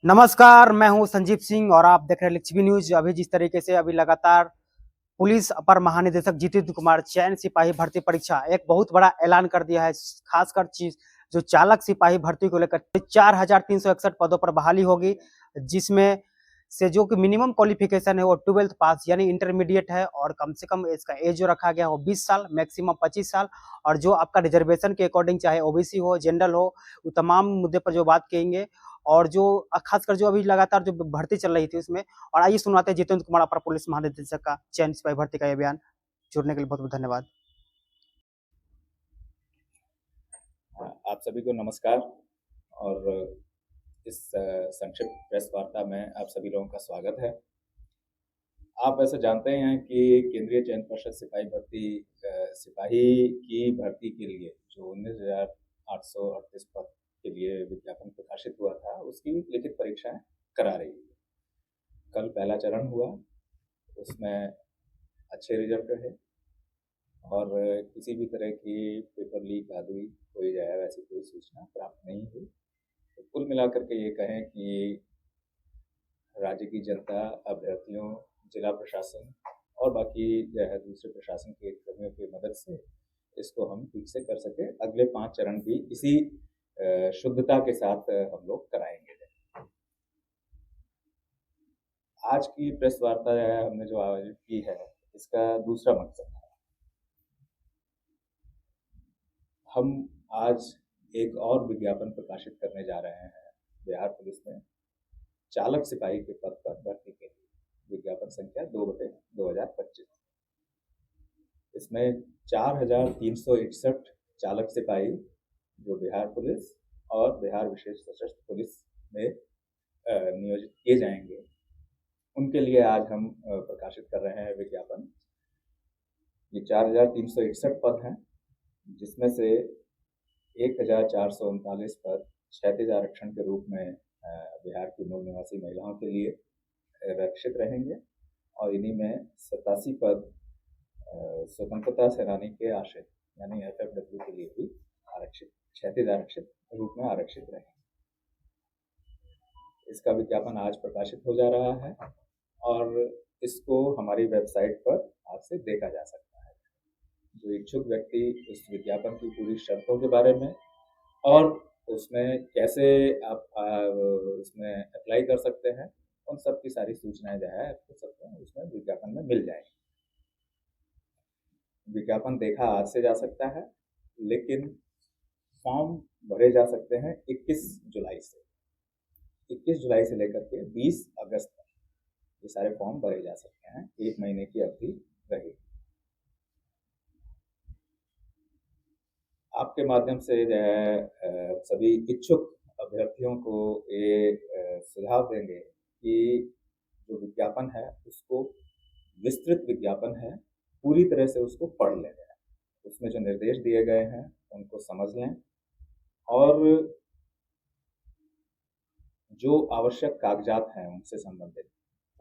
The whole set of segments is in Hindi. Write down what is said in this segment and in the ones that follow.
नमस्कार, मैं हूं संजीव सिंह और आप देख रहे हैं लिच्छवी न्यूज। अभी जिस तरीके से अभी लगातार पुलिस अपर महानिदेशक जितेंद्र कुमार चयन सिपाही भर्ती परीक्षा एक बहुत बड़ा ऐलान कर दिया है। खासकर चीज जो चालक सिपाही भर्ती को लेकर 4,361 पदों पर बहाली होगी, जिसमें से जो कि मिनिमम क्वालिफिकेशन है वो 12th पास यानी इंटरमीडिएट है, और कम से कम इसका एज जो रखा गया है वो 20 साल, मैक्सिमम 25 साल। और जो आपका रिजर्वेशन के अकॉर्डिंग, चाहे ओबीसी हो, जनरल हो, वो तमाम मुद्दे पर जो बात कहेंगे। और जो खासकर जो अभी लगातार जो भर्ती चल रही थी उसमें। और आइए सुनवाते हैं जितेंद्र कुमार अपर पुलिस महानिदेशक का चयन सिपाही भर्ती का ये बयान। जुड़ने के लिए बहुत बहुत धन्यवाद। आप सभी को नमस्कार। और इस संक्षिप्त प्रेस वार्ता में आप सभी लोगों का स्वागत है। आप ऐसे जानते हैं कि केंद्रीय चयन पर्षद सिपाही की भर्ती के लिए जो 19,838 पद के लिए विज्ञापन प्रकाशित हुआ था, उसकी लिखित परीक्षाएं करा रही है। कल पहला चरण हुआ, उसमें अच्छे रिजल्ट रहे और किसी भी तरह की पेपर लीक आदि कोई जो है वैसी कोई सूचना प्राप्त नहीं हुई। तो कुल मिलाकर के ये कहें कि राज्य की जनता, अभ्यर्थियों, जिला प्रशासन और बाकी जो है दूसरे प्रशासन के कर्मियों की मदद से इसको हम ठीक से कर सके। अगले 5 चरण भी इसी शुद्धता के साथ हम लोग कराएंगे। आज की प्रेस वार्ता जो है हमने जो आयोजित की है, इसका दूसरा मकसद है, हम आज एक और विज्ञापन प्रकाशित करने जा रहे हैं बिहार पुलिस में चालक सिपाही के पद पर भर्ती के लिए। विज्ञापन संख्या 2/2025। इसमें 4,361 चालक सिपाही जो बिहार पुलिस और बिहार विशेष सशस्त्र पुलिस में नियोजित किए जाएंगे, उनके लिए आज हम प्रकाशित कर रहे हैं विज्ञापन। ये 4,361 पद हैं, जिसमें से 1,439 पद क्षैतिज आरक्षण के रूप में बिहार की मूल निवासी महिलाओं के लिए रक्षित रहेंगे और इन्हीं में 87 पद स्वतंत्रता सेनानी के आश्रित यानी एफएफडब्ल्यू के लिए भी आरक्षित, क्षैतिज आरक्षित रूप में आरक्षित रहेंगे। इसका विज्ञापन आज प्रकाशित हो जा रहा है और इसको हमारी वेबसाइट पर आज से देखा जा सकता है। जो इच्छुक व्यक्ति इस विज्ञापन की पूरी शर्तों के बारे में और उसमें कैसे आप उसमें अप्लाई कर सकते हैं, उन सब की सारी सूचनाएं जो है उसमें विज्ञापन में मिल जाएंगी। विज्ञापन देखा आज से जा सकता है, लेकिन फॉर्म भरे जा सकते हैं 21 जुलाई से। 21 जुलाई से लेकर के 20 अगस्त तक ये सारे फॉर्म भरे जा सकते हैं। 1 महीने की अवधि रहेगी। आपके माध्यम से जो है सभी इच्छुक अभ्यर्थियों को ये सुझाव देंगे कि जो विज्ञापन है उसको विस्तृत विज्ञापन है, पूरी तरह से उसको पढ़ लें। उसमें जो निर्देश दिए गए हैं उनको समझ लें और जो आवश्यक कागजात हैं उनसे संबंधित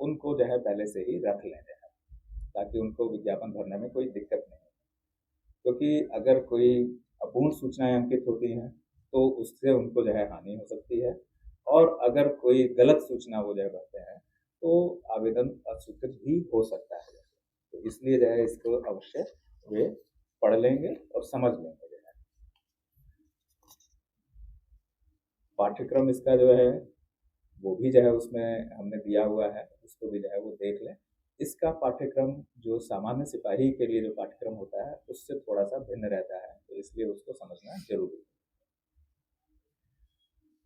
उनको जो है पहले से ही रख लें, ताकि उनको विज्ञापन भरने में कोई दिक्कत नहीं हो। क्योंकि अगर कोई अपूर्ण सूचनाएं अंकित होती हैं तो उससे उनको जो है हानि हो सकती है, और अगर कोई गलत सूचना वो जो है भरते हैं तो आवेदन अस्वीकृत भी हो सकता है। तो इसलिए जो है इसको अवश्य वे पढ़ लेंगे और समझ लेंगे। जो है पाठ्यक्रम इसका जो है वो भी जो है उसमें हमने दिया हुआ है, उसको भी जो है वो देख लें। इसका पाठ्यक्रम जो सामान्य सिपाही के लिए जो पाठ्यक्रम होता है उससे थोड़ा सा भिन्न रहता है, तो इसलिए उसको समझना जरूरी है।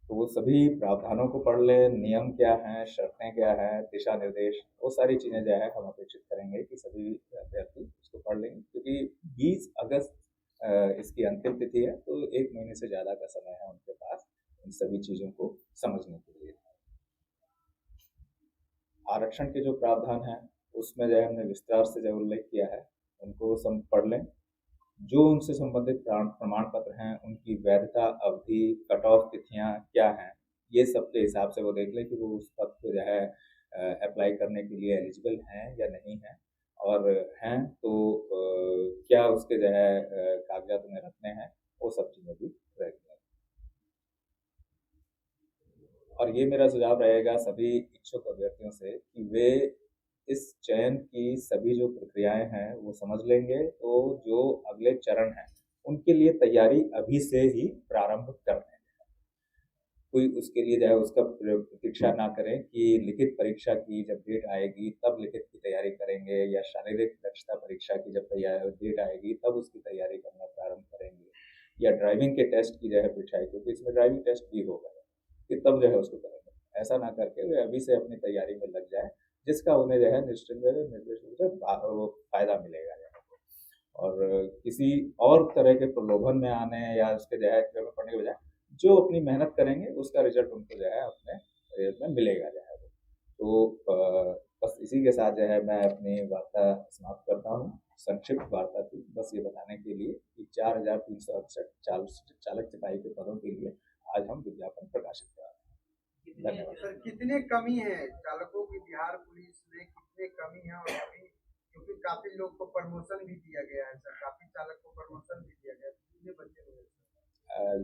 तो वो सभी प्रावधानों को पढ़ लें, नियम क्या हैं, शर्तें क्या हैं, दिशा निर्देश, वो सारी चीज़ें जो है हम अपेक्षित करेंगे कि सभी अभ्यर्थी उसको पढ़ लेंगे। क्योंकि 20 अगस्त इसकी अंतिम तिथि है, तो 1 महीने से ज़्यादा का समय है उनके पास इन सभी चीज़ों को समझने के लिए। आरक्षण के जो प्रावधान हैं उसमें जो है हमने विस्तार से जो उल्लेख किया है उनको सब पढ़ लें। जो उनसे संबंधित प्रमाण पत्र हैं उनकी वैधता अवधि, कट ऑफ तिथियां क्या हैं, ये सब के हिसाब से वो देख लें कि वो उस पद को जो है अप्लाई करने के लिए एलिजिबल हैं या नहीं हैं, और हैं तो क्या उसके जो है कागजात उन्हें रखने हैं, वो सब चीज़ें भी रख लें। और ये मेरा सुझाव रहेगा सभी इच्छुक अभ्यर्थियों से कि वे इस चयन की सभी जो प्रक्रियाएं हैं वो समझ लेंगे, तो जो अगले चरण हैं उनके लिए तैयारी अभी से ही प्रारंभ कर दें। कोई उसके लिए जो है उसका प्रतीक्षा ना करें कि लिखित परीक्षा की जब डेट आएगी तब लिखित की तैयारी करेंगे, या शारीरिक दक्षता परीक्षा की जब डेट आएगी तब उसकी तैयारी करना प्रारंभ करेंगे, या ड्राइविंग के टेस्ट की जो है परीक्षा है, क्योंकि इसमें ड्राइविंग टेस्ट भी होगा, कि तब जो है उसको करेंगे। ऐसा ना करके वे अभी से अपनी तैयारी में लग जाए, जिसका उन्हें जो है निश्चित निर्दिष्ट रूप से फायदा मिलेगा। और किसी और तरह के प्रलोभन में आने या उसके जो है में पढ़ने के बजाय जो अपनी मेहनत करेंगे उसका रिजल्ट उनको जो है अपने रिजल्ट में मिलेगा जो है। तो बस इसी के साथ जो है मैं अपनी वार्ता समाप्त करता हूँ। संक्षिप्त वार्ता थी, बस ये बताने के लिए कि 4368 चालक सिपाही के पदों के लिए आज हम विज्ञापन प्रकाशित कर रहे हैं। धन्यवाद। सर, कितने कमी है चालकों की बिहार पुलिस में, कितने कमी है? और अभी क्योंकि काफी लोग को प्रमोशन भी दिया गया है सर, काफी चालक को प्रमोशन भी दिया गया है, कितने बच्चे हुए सर?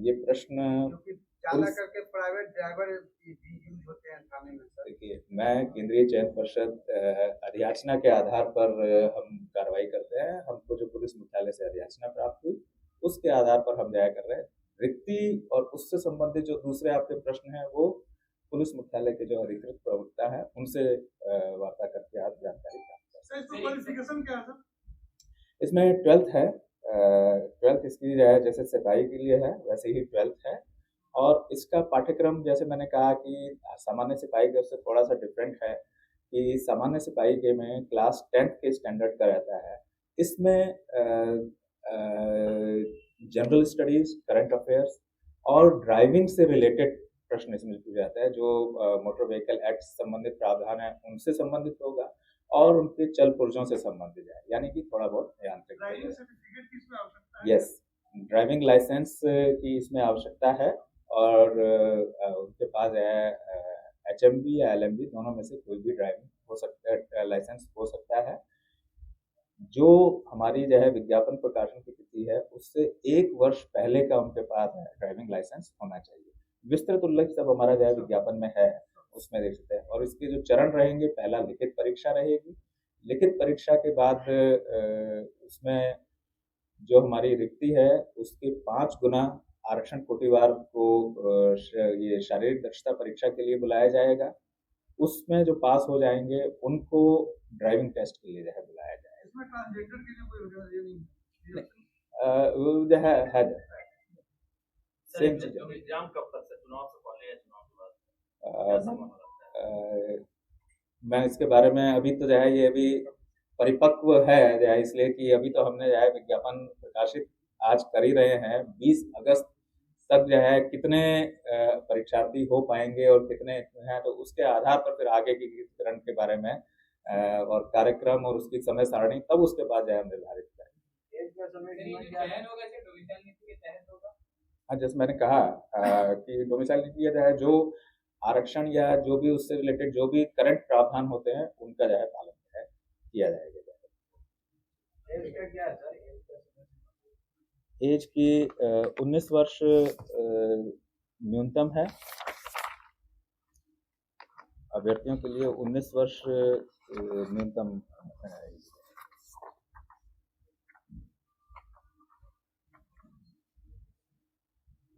ये प्रश्न क्योंकि चालक करके प्राइवेट ड्राइवर भी यूज होते हैं थाने में सर। देखिए, मैं केंद्रीय चयन पर्षद अधियाचना के आधार पर हम कार्रवाई करते हैं। हमको जो पुलिस मुख्यालय से अधियाचना प्राप्त हुई उसके आधार पर हम जाया कर रहे हैं। रिक्ति और उससे संबंधित जो दूसरे आपके प्रश्न हैं वो पुलिस मुख्यालय के जो अधिकृत प्रवक्ता हैं उनसे वार्ता करके आप जानकारी प्राप्त कर सकते हैं। क्वालिफिकेशन क्या है सर? इसमें 12th है। 12th इसकी जो है जैसे सिपाही के लिए है वैसे ही 12th है। और इसका पाठ्यक्रम जैसे मैंने कहा कि सामान्य सिपाही के उससे थोड़ा सा डिफरेंट है कि सामान्य सिपाही के में क्लास 10th के स्टैंडर्ड का रहता है। इसमें जनरल स्टडीज, करंट अफेयर्स और ड्राइविंग से रिलेटेड प्रश्न इसमें पूछा जाता है। जो मोटर व्हीकल एक्ट से संबंधित प्रावधान है उनसे संबंधित होगा और उनके चल पुर्जों से संबंधित है, यानी कि थोड़ा बहुत यांत्रिक। यस, ड्राइविंग लाइसेंस की इसमें आवश्यकता है और उनके पास है HMB या LMB दोनों में से कोई भी ड्राइविंग हो सकता है, लाइसेंस हो सकता है। जो हमारी जो है विज्ञापन प्रकाशन की तिथि है उससे 1 वर्ष पहले का उनके पास ड्राइविंग लाइसेंस होना चाहिए। विस्तृत उल्लेख सब हमारा जो है विज्ञापन में है, उसमें देख सकते हैं। और इसके जो चरण रहेंगे, पहला लिखित परीक्षा रहेगी। लिखित परीक्षा के बाद उसमें जो हमारी रिक्ति है उसके 5 गुना आरक्षण कोटिवार को ये शारीरिक दक्षता परीक्षा के लिए बुलाया जाएगा। उसमें जो पास हो जाएंगे उनको ड्राइविंग टेस्ट के लिए जो है बुलाया जाएगा। इसमें ट्रांसजेंडर के लिए कोई ये नहीं वो जो है सेम चीज। एग्जाम कब तक से, चुनाव से पहले या चुनाव के बाद? मैं इसके बारे में अभी तो जो है ये अभी परिपक्व है जो है, इसलिए कि अभी तो हमने जो है विज्ञापन प्रकाशित आज कर ही रहे हैं। 20 अगस्त तक जो है कितने परीक्षार्थी हो पाएंगे और कितने हैं, तो उसके आधार पर फिर आगे की चरण के बारे में और कार्यक्रम और उसकी समय सारणी तब उसके बाद जो है हम निर्धारित करेंगे। हाँ, जैसे मैंने कहा कि डोमिसाइल नीति जो है, जो आरक्षण या जो भी उससे रिलेटेड जो भी करंट प्रावधान होते हैं उनका जो है पालन जो है किया जाएगा। एज की 19 वर्ष न्यूनतम है अभ्यर्थियों के लिए। 19 वर्ष न्यूनतम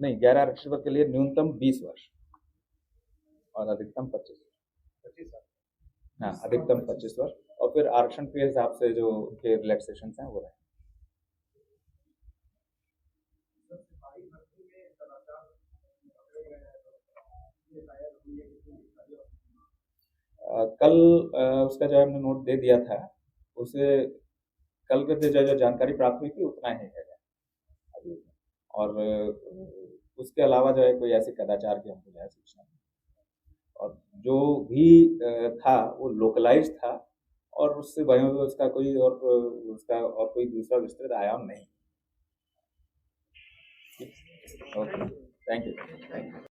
नहीं, गैर आरक्षित वर्ग के लिए न्यूनतम 20 वर्ष और अधिकतम 25 वर्ष। हाँ, अधिकतम 25 वर्ष और फिर आरक्षण के हिसाब से जो उनके रिलैक्सेशन हैं वो रहे। कल उसका जो हमने नोट दे दिया था, उसे कल के जो जानकारी प्राप्त हुई थी उतना ही है अभी। और उसके अलावा जो है कोई ऐसे कदाचार की हमको जो है सूचना नहीं। और जो भी था वो लोकलाइज था और उससे वहीं उसका कोई और कोई दूसरा विस्तृत आयाम नहीं। Okay, thank you.